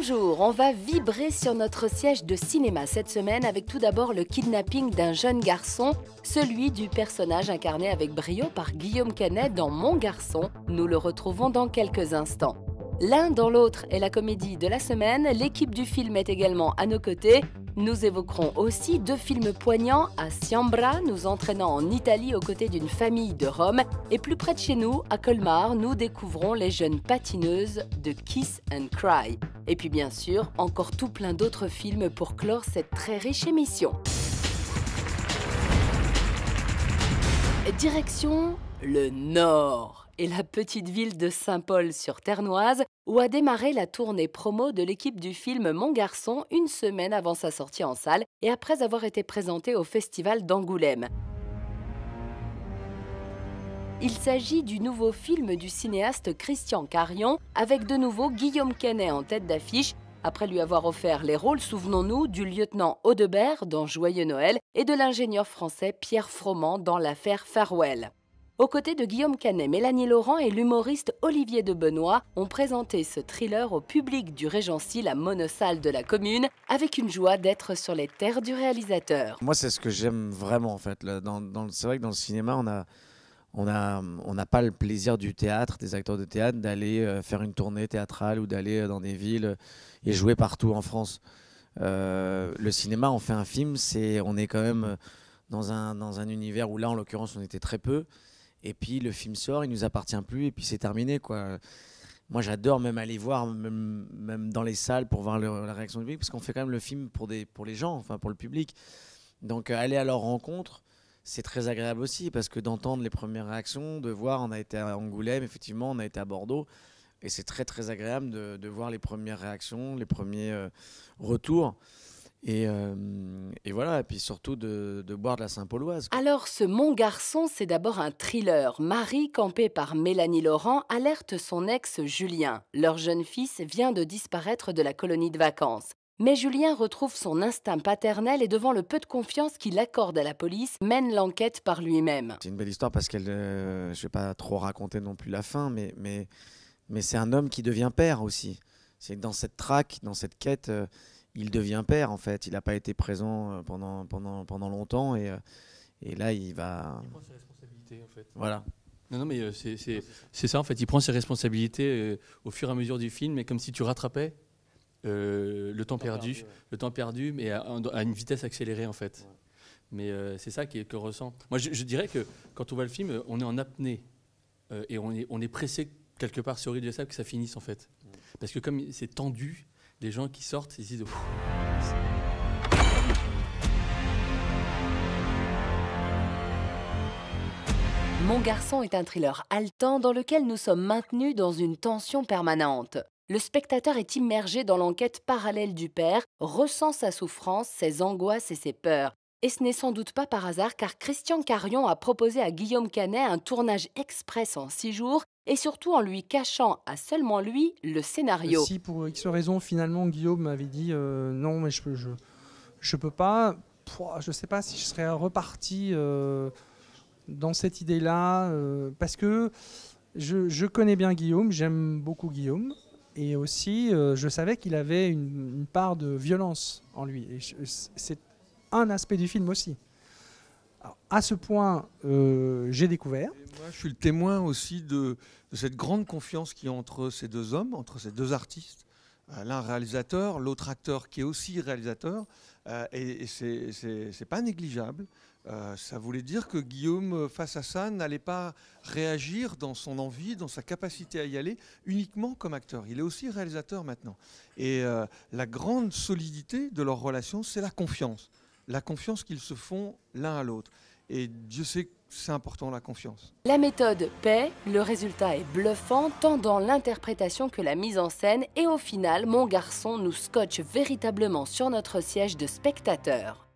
Bonjour, on va vibrer sur notre siège de cinéma cette semaine avec tout d'abord le kidnapping d'un jeune garçon, celui du personnage incarné avec brio par Guillaume Canet dans Mon garçon. Nous le retrouvons dans quelques instants. L'un dans l'autre est la comédie de la semaine, l'équipe du film est également à nos côtés. Nous évoquerons aussi deux films poignants à Siambra, nous entraînant en Italie aux côtés d'une famille de Roms. Et plus près de chez nous, à Colmar, nous découvrons les jeunes patineuses de Kiss and Cry. Et puis bien sûr, encore tout plein d'autres films pour clore cette très riche émission. Direction le Nord et la petite ville de Saint-Paul-sur-Ternoise où a démarré la tournée promo de l'équipe du film Mon garçon une semaine avant sa sortie en salle et après avoir été présenté au festival d'Angoulême. Il s'agit du nouveau film du cinéaste Christian Carion avec de nouveau Guillaume Canet en tête d'affiche après lui avoir offert les rôles, souvenons-nous, du lieutenant Audebert dans Joyeux Noël et de l'ingénieur français Pierre Froment dans l'affaire Farewell. Aux côtés de Guillaume Canet, Mélanie Laurent et l'humoriste Olivier de Benoît ont présenté ce thriller au public du Régency, la monosalle de la commune, avec une joie d'être sur les terres du réalisateur. Moi, c'est ce que j'aime vraiment en fait. C'est vrai que dans le cinéma, on n'a pas le plaisir du théâtre, des acteurs de théâtre, d'aller faire une tournée théâtrale ou d'aller dans des villes et jouer partout en France. Le cinéma, on fait un film, on est quand même dans un univers où là, en l'occurrence, on était très peu. Et puis le film sort, il nous appartient plus et puis c'est terminé, quoi. Moi j'adore même aller voir, même dans les salles pour voir la réaction du public, parce qu'on fait quand même le film pour les gens, enfin pour le public. Donc aller à leur rencontre, c'est très agréable aussi, parce que d'entendre les premières réactions, de voir, on a été à Angoulême, effectivement, on a été à Bordeaux, et c'est très très agréable de voir les premières réactions, les premiers retours. Et voilà, et puis surtout de boire de la Saint-Pauloise. Alors, ce Mon garçon, c'est d'abord un thriller. Marie, campée par Mélanie Laurent, alerte son ex Julien. Leur jeune fils vient de disparaître de la colonie de vacances. Mais Julien retrouve son instinct paternel et devant le peu de confiance qu'il accorde à la police, mène l'enquête par lui-même. C'est une belle histoire parce qu'elle, je ne vais pas trop raconter non plus la fin, mais c'est un homme qui devient père aussi. C'est que dans cette traque, dans cette quête... il devient père en fait, il n'a pas été présent pendant longtemps et là il va... Il prend ses responsabilités en fait. Voilà. Non mais c'est ça en fait, il prend ses responsabilités au fur et à mesure du film, mais comme si tu rattrapais le temps perdu mais à une vitesse accélérée en fait. Ouais. Mais c'est ça que ressent. Moi je dirais que quand on voit le film, on est en apnée et on est pressé quelque part, c'est horrible de ça, que ça finisse en fait. Ouais. Parce que comme c'est tendu, les gens qui sortent, ils se disent... Mon garçon est un thriller haletant dans lequel nous sommes maintenus dans une tension permanente. Le spectateur est immergé dans l'enquête parallèle du père, ressent sa souffrance, ses angoisses et ses peurs. Et ce n'est sans doute pas par hasard car Christian Carion a proposé à Guillaume Canet un tournage express en 6 jours et surtout en lui cachant à seulement lui le scénario. Si pour X raisons, finalement, Guillaume m'avait dit non, mais je peux pas, je sais pas si je serais reparti dans cette idée-là, parce que je connais bien Guillaume, j'aime beaucoup Guillaume, et aussi je savais qu'il avait une part de violence en lui. Et c'est un aspect du film aussi. Alors, à ce point, j'ai découvert. Et moi, je suis le témoin aussi de cette grande confiance qu'il y a entre ces deux hommes, entre ces deux artistes. L'un réalisateur, l'autre acteur qui est aussi réalisateur. Et c'est pas négligeable. Ça voulait dire que Guillaume, face à ça, n'allait pas réagir dans son envie, dans sa capacité à y aller, uniquement comme acteur. Il est aussi réalisateur maintenant. Et la grande solidité de leur relation, c'est la confiance. La confiance qu'ils se font l'un à l'autre. Et Dieu sait que c'est important, la confiance. La méthode paie, le résultat est bluffant, tant dans l'interprétation que la mise en scène. Et au final, Mon garçon nous scotche véritablement sur notre siège de spectateur.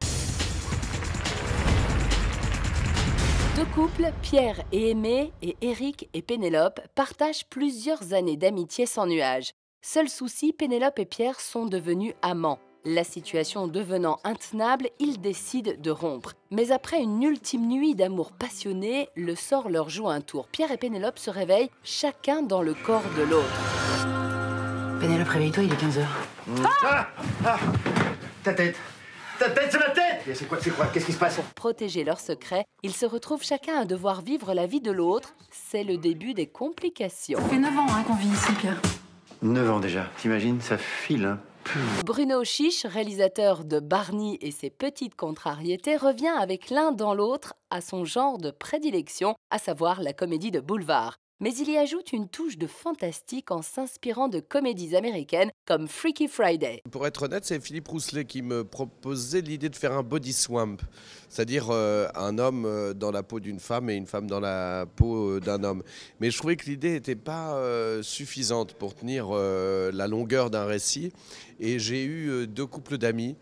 Deux couples, Pierre et Aimé, et Éric et Pénélope, partagent plusieurs années d'amitié sans nuages. Seul souci, Pénélope et Pierre sont devenus amants. La situation devenant intenable, ils décident de rompre. Mais après une ultime nuit d'amour passionné, le sort leur joue un tour. Pierre et Pénélope se réveillent chacun dans le corps de l'autre. Pénélope, réveille-toi, il est 15h. Ta tête, c'est ma tête. C'est quoi, qu'est-ce qui se passe? Pour protéger leur secret, ils se retrouvent chacun à devoir vivre la vie de l'autre. C'est le début des complications. Ça fait 9 ans qu'on vit ici, Pierre. 9 ans déjà, t'imagines, ça file, hein. Bruno Chiche, réalisateur de Barney et ses petites contrariétés, revient avec l'un dans l'autre à son genre de prédilection, à savoir la comédie de boulevard. Mais il y ajoute une touche de fantastique en s'inspirant de comédies américaines comme Freaky Friday. Pour être honnête, c'est Philippe Rousselet qui me proposait l'idée de faire un body swamp, c'est-à-dire un homme dans la peau d'une femme et une femme dans la peau d'un homme. Mais je trouvais que l'idée n'était pas suffisante pour tenir la longueur d'un récit. Et j'ai eu 2 couples d'amis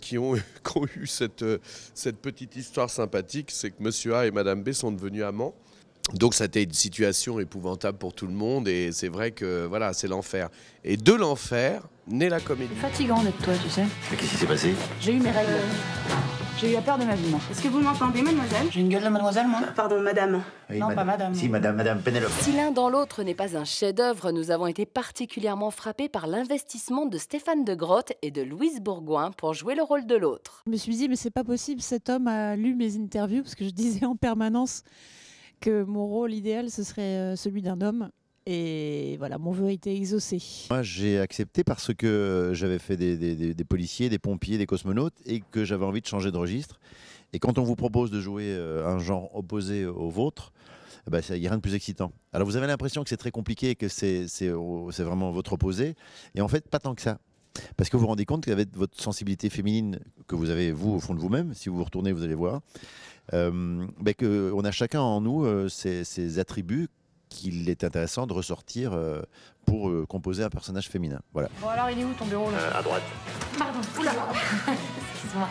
qui ont eu cette petite histoire sympathique, c'est que Monsieur A et Madame B sont devenus amants. Donc ça a été une situation épouvantable pour tout le monde et c'est vrai que voilà, c'est l'enfer. Et de l'enfer naît la comédie. C'est fatigant d'être toi, tu sais. Mais qu'est-ce qui s'est passé? J'ai eu mes règles. J'ai eu la peur de ma vie, moi. Est-ce que vous m'entendez, mademoiselle? J'ai une gueule de mademoiselle, moi. Pardon, madame. Oui, Non, pas madame. Si, madame Pénélope. Si l'un dans l'autre n'est pas un chef-d'œuvre, nous avons été particulièrement frappés par l'investissement de Stéphane de Grotte et de Louise Bourgoin pour jouer le rôle de l'autre. Je me suis dit, mais c'est pas possible, cet homme a lu mes interviews, parce que je disais en permanence que mon rôle idéal, ce serait celui d'un homme. Et voilà, mon vœu a été exaucé. Moi, j'ai accepté parce que j'avais fait des policiers, des pompiers, des cosmonautes et que j'avais envie de changer de registre. Et quand on vous propose de jouer un genre opposé au vôtre, il n'y a rien de plus excitant. Alors vous avez l'impression que c'est très compliqué, que c'est vraiment votre opposé. Et en fait, pas tant que ça. Parce que vous vous rendez compte qu'avec votre sensibilité féminine que vous avez, vous, au fond de vous-même, si vous vous retournez, vous allez voir, qu'on a chacun en nous ces attributs qu'il est intéressant de ressortir pour composer un personnage féminin. Voilà. Bon, alors, il est où ton bureau, là? À droite. Pardon, oula. Excuse-moi.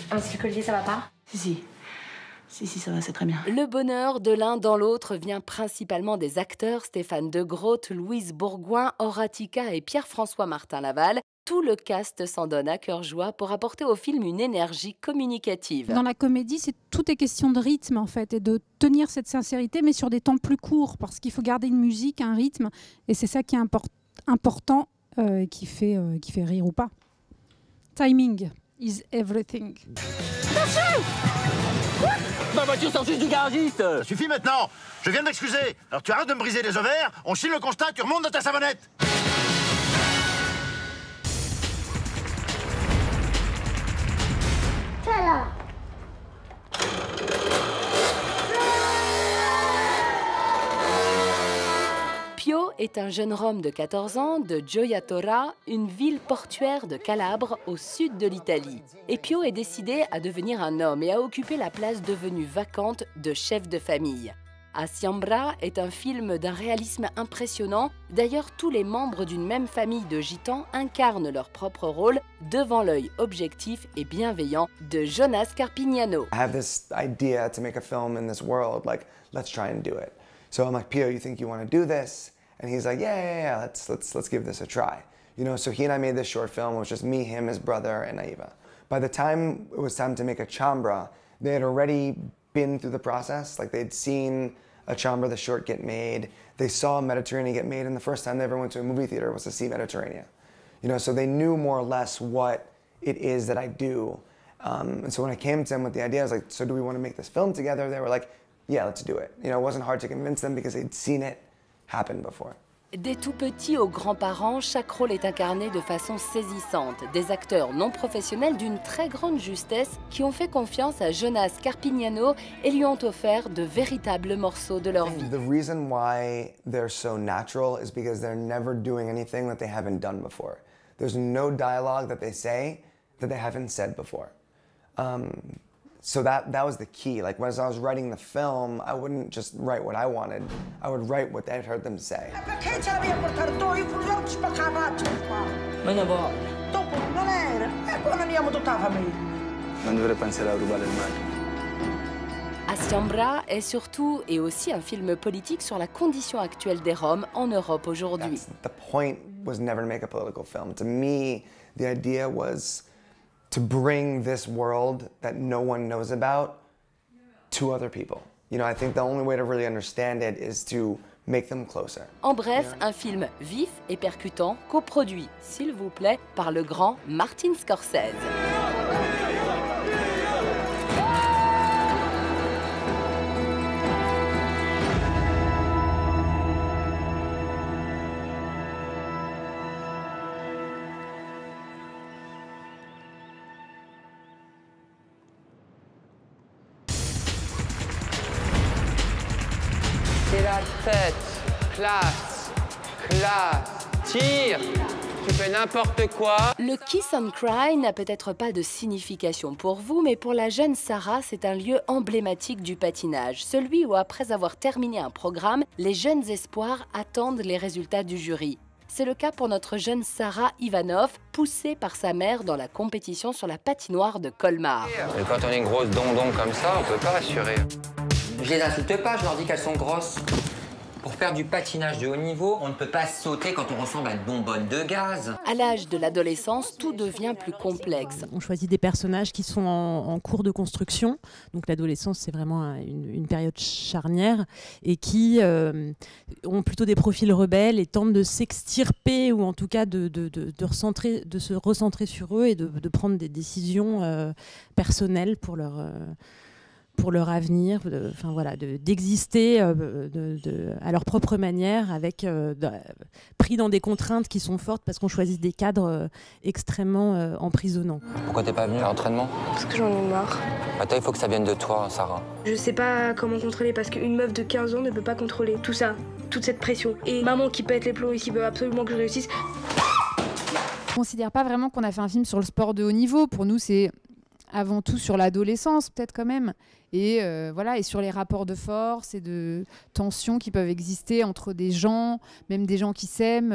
Ah, parce que le collier, ça va pas? Si, ça va, c'est très bien. Le bonheur de l'un dans l'autre vient principalement des acteurs Stéphane de Grotte, Louise Bourgoin, Horatica et Pierre-François Martin Laval. Tout le cast s'en donne à cœur joie pour apporter au film une énergie communicative. Dans la comédie, tout est question de rythme en fait et de tenir cette sincérité mais sur des temps plus courts parce qu'il faut garder une musique, un rythme et c'est ça qui est important qui fait rire ou pas. Timing is everything. Attention! Ma voiture sort juste du garagiste. Ça suffit maintenant. Je viens de m'excuser. Alors tu arrêtes de me briser les ovaires, on chine le constat, tu remontes dans ta savonnette. Pio est un jeune Rome de 14 ans de Gioia une ville portuaire de Calabre au sud de l'Italie. Et Pio est décidé à devenir un homme et à occuper la place devenue vacante de chef de famille. Asiambra est un film d'un réalisme impressionnant. D'ailleurs, tous les membres d'une même famille de gitans incarnent leur propre rôle devant l'œil objectif et bienveillant de Jonas Carpignano. I have this idea to make a film in this world, like, let's try and do it. So I'm like, Pio, you think you want to do this? And he's like, yeah, let's give this a try. You know, so he and I made this short film. It was just me, him, his brother, and Naiva. By the time it was time to make a chambra, they had already been through the process. Like they'd seen a chambra, the short, get made. They saw Mediterranean get made, and the first time they ever went to a movie theater was to see Mediterranean. You know, so they knew more or less what it is that I do. And so when I came to them with the idea, I was like, so do we want to make this film together? They were like, yeah, let's do it. You know, it wasn't hard to convince them because they'd seen it happen before. Des tout-petits aux grands-parents, chaque rôle est incarné de façon saisissante. Des acteurs non professionnels d'une très grande justesse qui ont fait confiance à Jonas Carpignano et lui ont offert de véritables morceaux de leur vie. The reason why they're so natural is because they're never doing anything that they haven't done before. There's no dialogue that they say that they haven't said before. So that was the key. Like as I was writing the film, I wouldn't just write what I wanted. I would write what I'd heard them say. Perché ce l'avevi a portare tu? Io non ci spaccavaccio qua. Ma ne va. Dopo non era. E poi non andiamo tutta la famiglia. Non dovrei pensare a rubare il mare. Asiambra est surtout et aussi un film politique sur la condition actuelle des Roms en Europe aujourd'hui. The point was never to make a political film. To me, the idea was to bring this world that no one knows about to other people. You know, I think the only way to really understand it is to make them closer. En bref, un film vif et percutant, coproduit, s'il vous plaît, par le grand Martin Scorsese. Et la tête, classe, tire, tu fais n'importe quoi. Le Kiss and Cry n'a peut-être pas de signification pour vous, mais pour la jeune Sarah, c'est un lieu emblématique du patinage. Celui où, après avoir terminé un programme, les jeunes espoirs attendent les résultats du jury. C'est le cas pour notre jeune Sarah Ivanov, poussée par sa mère dans la compétition sur la patinoire de Colmar. Et quand on est une grosse dondon comme ça, on peut pas assurer. Je les insulte pas, je leur dis qu'elles sont grosses. Pour faire du patinage de haut niveau, on ne peut pas sauter quand on ressemble à une bonbonne de gaz. À l'âge de l'adolescence, tout devient plus complexe. On choisit des personnages qui sont en cours de construction. Donc l'adolescence, c'est vraiment une période charnière et qui ont plutôt des profils rebelles et tentent de s'extirper ou en tout cas de se recentrer sur eux et de prendre des décisions personnelles pour leur avenir, d'exister à leur propre manière, pris dans des contraintes qui sont fortes parce qu'on choisit des cadres extrêmement emprisonnants. Pourquoi t'es pas venue à l'entraînement? Parce que j'en ai marre. Attends, il faut que ça vienne de toi, Sarah. Je sais pas comment contrôler parce qu'une meuf de 15 ans ne peut pas contrôler tout ça, toute cette pression. Et maman qui pète les plombs et qui veut absolument que je réussisse. Je considère pas vraiment qu'on a fait un film sur le sport de haut niveau. Pour nous, c'est avant tout sur l'adolescence, peut-être quand même. Et et sur les rapports de force et de tensions qui peuvent exister entre des gens, même des gens qui s'aiment,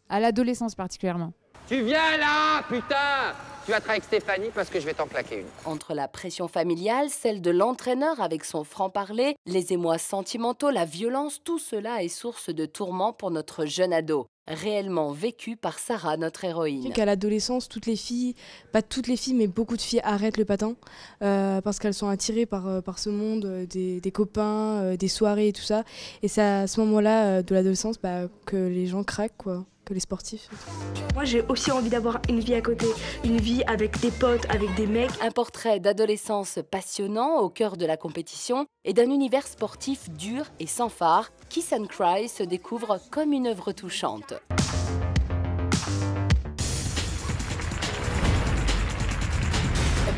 à l'adolescence particulièrement. Tu viens là, putain! Tu vas travailler avec Stéphanie parce que je vais t'en claquer une. Entre la pression familiale, celle de l'entraîneur avec son franc-parler, les émois sentimentaux, la violence, tout cela est source de tourments pour notre jeune ado. Réellement vécu par Sarah, notre héroïne. Qu'à l'adolescence, toutes les filles, pas toutes les filles, mais beaucoup de filles arrêtent le patin parce qu'elles sont attirées par ce monde, des copains, des soirées et tout ça. Et c'est à ce moment-là de l'adolescence que les gens craquent, quoi, que les sportifs. Moi, j'ai aussi envie d'avoir une vie à côté, une vie avec des potes, avec des mecs. Un portrait d'adolescence passionnant au cœur de la compétition et d'un univers sportif dur et sans phare. Kiss and Cry se découvre comme une œuvre touchante.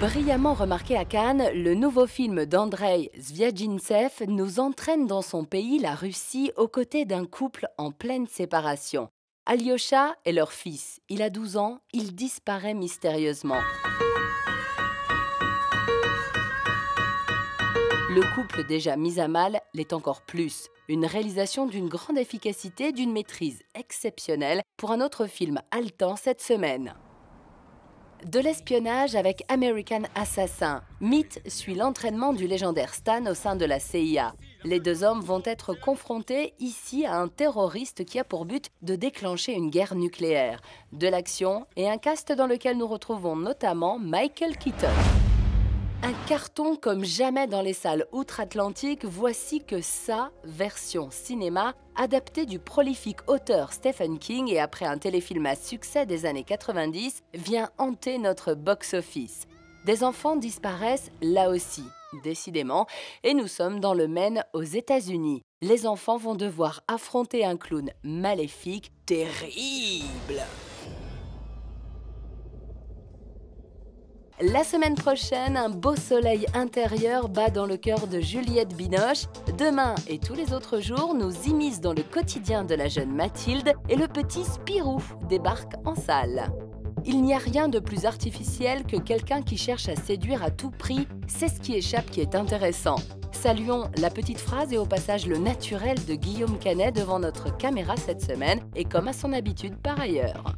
Brillamment remarqué à Cannes, le nouveau film d'Andrei Zvyagintsev nous entraîne dans son pays, la Russie, aux côtés d'un couple en pleine séparation. Alyosha est leur fils. Il a 12 ans, il disparaît mystérieusement. Le couple déjà mis à mal l'est encore plus. Une réalisation d'une grande efficacité, d'une maîtrise exceptionnelle pour un autre film haletant cette semaine. De l'espionnage avec American Assassin. Mythe suit l'entraînement du légendaire Stan au sein de la CIA. Les deux hommes vont être confrontés ici à un terroriste qui a pour but de déclencher une guerre nucléaire. De l'action et un cast dans lequel nous retrouvons notamment Michael Keaton. Un carton comme jamais dans les salles outre-Atlantique, voici que sa version cinéma, adaptée du prolifique auteur Stephen King et après un téléfilm à succès des années 90, vient hanter notre box-office. Des enfants disparaissent là aussi, décidément, et nous sommes dans le Maine aux États-Unis. Les enfants vont devoir affronter un clown maléfique terrible. La semaine prochaine, un beau soleil intérieur bat dans le cœur de Juliette Binoche. Demain et tous les autres jours, nous immisçons dans le quotidien de la jeune Mathilde et le petit Spirou débarque en salle. Il n'y a rien de plus artificiel que quelqu'un qui cherche à séduire à tout prix. C'est ce qui échappe qui est intéressant. Saluons la petite phrase et au passage le naturel de Guillaume Canet devant notre caméra cette semaine et comme à son habitude par ailleurs.